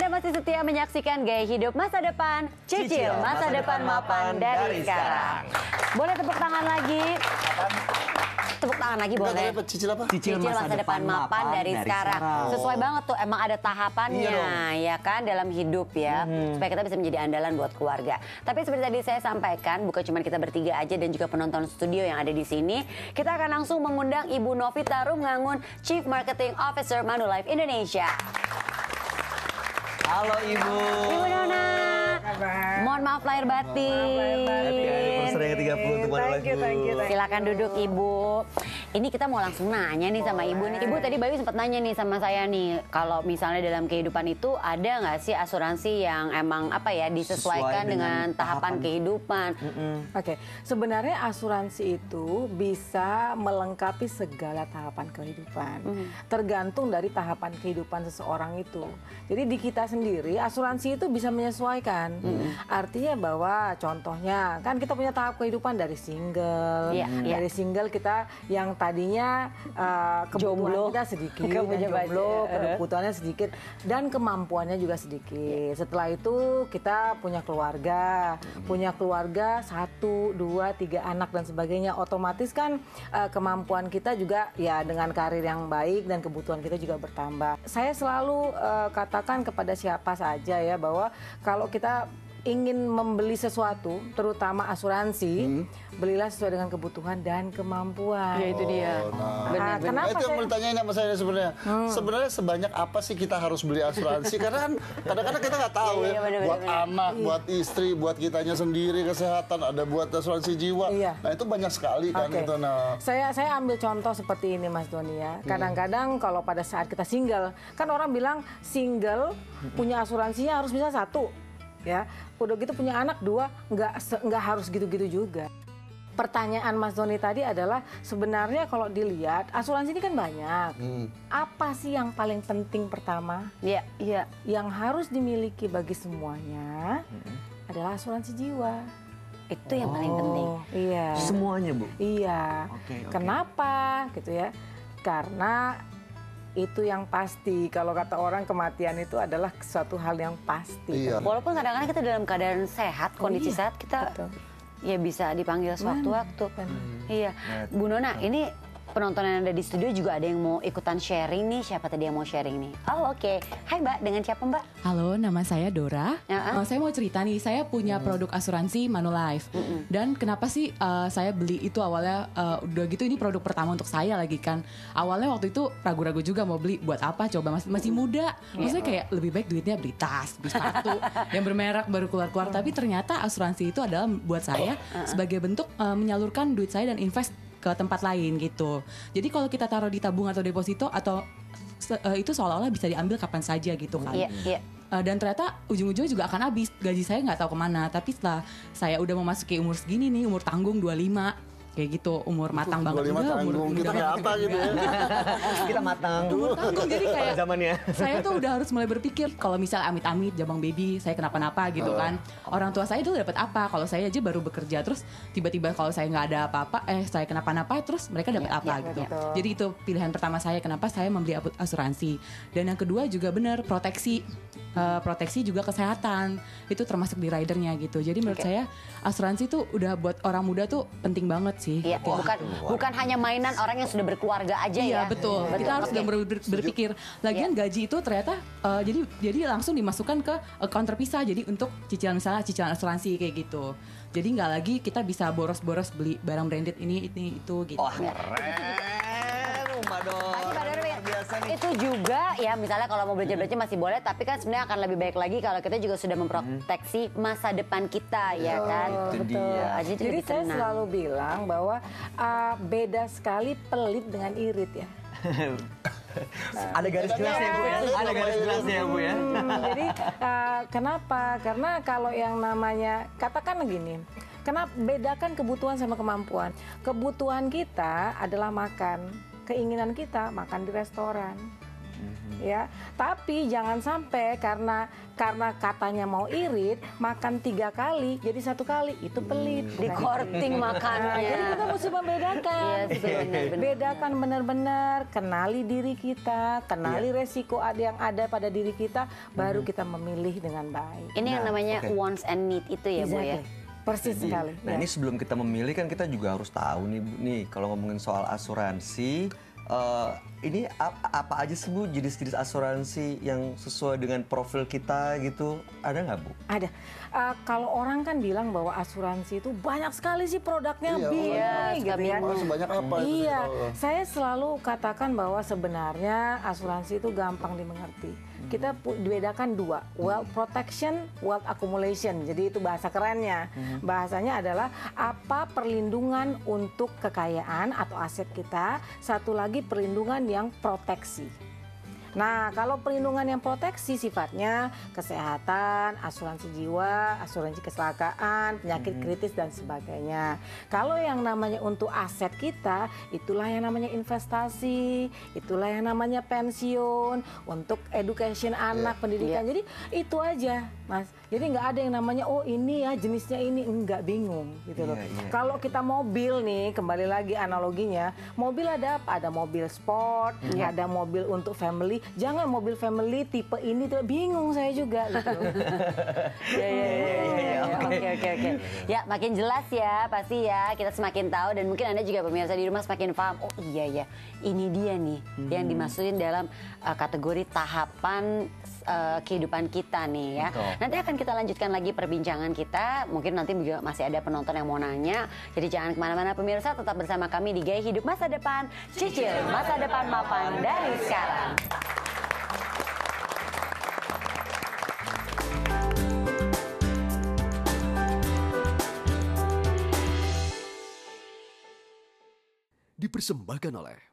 Anda masih setia menyaksikan Gaya Hidup Masa Depan, Cicil Masa Depan Mapan dari sekarang. Boleh tepuk tangan lagi? Tepuk tangan lagi boleh. Cicil apa? Cicil masa depan mapan dari sekarang. Sesuai banget tuh, emang ada tahapannya ya kan dalam hidup ya. Supaya kita bisa menjadi andalan buat keluarga. Tapi seperti tadi saya sampaikan, bukan cuma kita bertiga aja dan juga penonton studio yang ada di sini. Kita akan langsung mengundang Ibu Novita Rumngangun, Chief Marketing Officer Manulife Indonesia. Halo Ibu. Ibu Nona. Mohon maaf lahir batin. Anniversary yang 30 untuk Manulife. Thank you. Silakan duduk Ibu. Ini kita mau langsung nanya nih sama Ibu nih. Ibu tadi Bayu sempat nanya nih sama saya nih, kalau misalnya dalam kehidupan itu ada nggak sih asuransi yang emang apa ya disesuaikan dengan tahapan kehidupan? Oke, sebenarnya asuransi itu bisa melengkapi segala tahapan kehidupan. Tergantung dari tahapan kehidupan seseorang itu. Jadi di kita sendiri asuransi itu bisa menyesuaikan. Artinya bahwa contohnya kan kita punya tahap kehidupan dari single, dari single kita yang tadinya kebutuhan kita sedikit, dan jomblo kebutuhannya sedikit dan kemampuannya juga sedikit. Setelah itu kita punya keluarga 1, 2, 3 anak dan sebagainya. Otomatis kan kemampuan kita juga ya dengan karir yang baik dan kebutuhan kita juga bertambah. Saya selalu katakan kepada siapa saja ya bahwa kalau kita ingin membeli sesuatu, terutama asuransi, belilah sesuai dengan kebutuhan dan kemampuan. Ya itu dia. Nah, Kenapa itu yang mau ditanyain sama saya sebenarnya. Sebenarnya sebanyak apa sih kita harus beli asuransi? Karena kan kadang-kadang kita nggak tahu ya. Buat anak, buat istri, buat kitanya sendiri kesehatan, ada buat asuransi jiwa. Nah itu banyak sekali kan itu. Nah, saya ambil contoh seperti ini Mas Doni ya. Kadang-kadang kalau pada saat kita single, kan orang bilang single punya asuransinya harus bisa 1. Ya, udah gitu punya anak 2, nggak harus gitu-gitu juga. Pertanyaan Mas Doni tadi adalah sebenarnya kalau dilihat asuransi ini kan banyak. Apa sih yang paling penting pertama? Yang harus dimiliki bagi semuanya adalah asuransi jiwa. Itu yang paling penting. Iya. Semuanya Bu? Iya. Kenapa gitu ya? Karena itu yang pasti, kalau kata orang kematian itu adalah suatu hal yang pasti. Walaupun kadang-kadang kita dalam keadaan sehat, kondisi sehat kita ya bisa dipanggil sewaktu-waktu. Iya, Bu Nona, ini penonton yang ada di studio juga ada yang mau ikutan sharing nih. Siapa tadi yang mau sharing nih? Oh oke. Hai Mbak, dengan siapa Mbak? Halo, nama saya Dora. Saya mau cerita nih, saya punya produk asuransi Manulife. Dan kenapa sih saya beli itu awalnya, udah gitu ini produk pertama untuk saya lagi kan. Awalnya waktu itu ragu-ragu juga mau beli, buat apa coba, masih muda. Maksudnya kayak lebih baik duitnya beli tas, beli sepatu yang bermerek baru keluar-keluar. Tapi ternyata asuransi itu adalah buat saya sebagai bentuk menyalurkan duit saya dan invest ke tempat lain gitu. Jadi kalau kita taruh di tabung atau deposito atau itu seolah-olah bisa diambil kapan saja gitu kan. Dan ternyata ujung-ujungnya juga akan habis. Gaji saya nggak tahu kemana. Tapi setelah saya udah memasuki umur segini nih, umur tanggung 25. Kayak gitu, umur matang banget juga. Umur kita nggak apa gitu ya. Kita matang. Umur tanggung, jadi kayak zamannya. Saya tuh udah harus mulai berpikir kalau misal amit-amit jabang baby saya kenapa-napa gitu kan. Orang tua saya dulu dapat apa? Kalau saya aja baru bekerja terus tiba-tiba kalau saya nggak ada apa-apa, saya kenapa-napa terus mereka dapat apa gitu. Jadi itu pilihan pertama saya kenapa saya membeli asuransi. Dan yang kedua juga benar proteksi juga kesehatan itu termasuk di ridernya gitu. Jadi menurut saya asuransi tuh udah buat orang muda tuh penting banget sih. Iya, bukan hanya mainan orang yang sudah berkeluarga aja ya. Iya betul. Kita harus berpikir. Lagian gaji itu ternyata jadi langsung dimasukkan ke account terpisah. Jadi untuk cicilan misalnya cicilan asuransi kayak gitu. Jadi nggak lagi kita bisa boros-boros beli barang branded ini itu gitu. Wah keren, Mbak Dora. Itu juga ya misalnya kalau mau belajar-belajar masih boleh, tapi kan sebenarnya akan lebih baik lagi kalau kita juga sudah memproteksi masa depan kita ya kan. Betul. Jadi saya selalu bilang bahwa beda sekali pelit dengan irit ya. Ada garis jelasnya Bu ya. Ada garis jelasnya Bu ya. Jadi kenapa? Karena kalau yang namanya katakan gini. Kenapa bedakan kebutuhan sama kemampuan? Kebutuhan kita adalah makan. Keinginan kita makan di restoran. Ya, tapi jangan sampai karena katanya mau irit makan 3 kali jadi 1 kali itu pelit. Di korting makannya. Jadi kita mesti membedakan. Iya, benar. Bedakan benar-benar, kenali diri kita, kenali resiko yang ada pada diri kita, baru kita memilih dengan baik. Ini yang namanya wants and need itu ya Bu ya. Persis sekali. Nah ini sebelum kita memilih kan kita juga harus tahu nih kalau ngomongin soal asuransi, ini apa aja sih Bu jenis-jenis asuransi yang sesuai dengan profil kita gitu, ada nggak Bu? Ada. Kalau orang kan bilang bahwa asuransi itu banyak sekali sih produknya, gitu ya. Sebanyak apa? Iya, saya selalu katakan bahwa sebenarnya asuransi itu gampang dimengerti. Kita bedakan 2, wealth protection, wealth accumulation. Jadi itu bahasa kerennya. Bahasanya adalah apa perlindungan untuk kekayaan atau aset kita, satu lagi perlindungan yang proteksi. Nah, kalau perlindungan yang proteksi sifatnya kesehatan, asuransi jiwa, asuransi kecelakaan, penyakit kritis dan sebagainya. Kalau yang namanya untuk aset kita, itulah yang namanya investasi, itulah yang namanya pensiun, untuk education anak, pendidikan. Jadi itu aja, Mas. Jadi nggak ada yang namanya oh ini ya jenisnya ini, nggak bingung gitu loh. Kalau kita mobil nih, kembali lagi analoginya, mobil ada apa? Ada mobil sport, ada mobil untuk family. Jangan mobil family tipe ini tuh, bingung saya juga gitu. Oke. Ya makin jelas ya pasti ya, kita semakin tahu dan mungkin Anda juga pemirsa di rumah semakin paham. Oh iya ya, ini dia nih yang dimaksudin dalam kategori tahapan kehidupan kita nih ya. Nanti akan kita lanjutkan lagi perbincangan kita. Mungkin nanti juga masih ada penonton yang mau nanya. Jadi jangan kemana-mana pemirsa, tetap bersama kami di Gaya Hidup Masa Depan. Cicil masa depan mapan dari sekarang. Dipersembahkan oleh